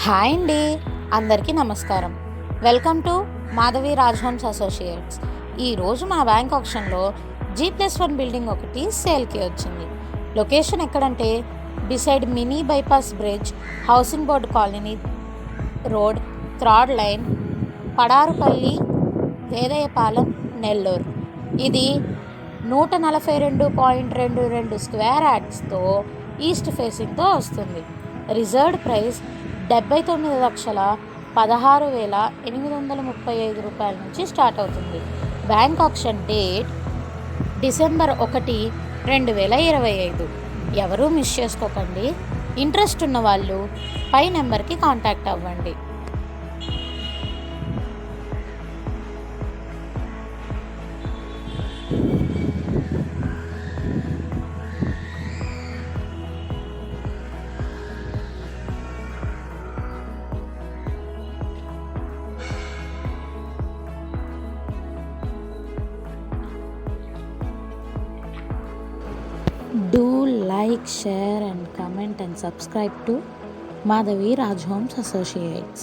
Hi అండి, అందరికీ నమస్కారం. Welcome to Madhavi Raj homes associates. ఈరోజు మన బ్యాంక్ ఆప్షన్లో G+1 బిల్డింగ్ ఒకటి సేల్కి వచ్చింది. లొకేషన్ ఎక్కడంటే beside mini bypass bridge, housing board colony road, third line, Padarupalli, Vedayapalem, Nellore. ఇది 142.22 స్క్వేర్ యార్డ్స్తో ఈస్ట్ ఫేసింగ్తో వస్తుంది. రిజర్వ్డ్ ప్రైస్ 79,16,835 రూపాయల నుంచి స్టార్ట్ అవుతుంది. Bank option date December 1, 2025. ఎవరూ మిస్ చేసుకోకండి. ఇంట్రెస్ట్ ఉన్న వాళ్ళు పై నెంబర్కి కాంటాక్ట్ అవ్వండి. Do like, share and comment and subscribe to Madhavi Raj Homes Associates.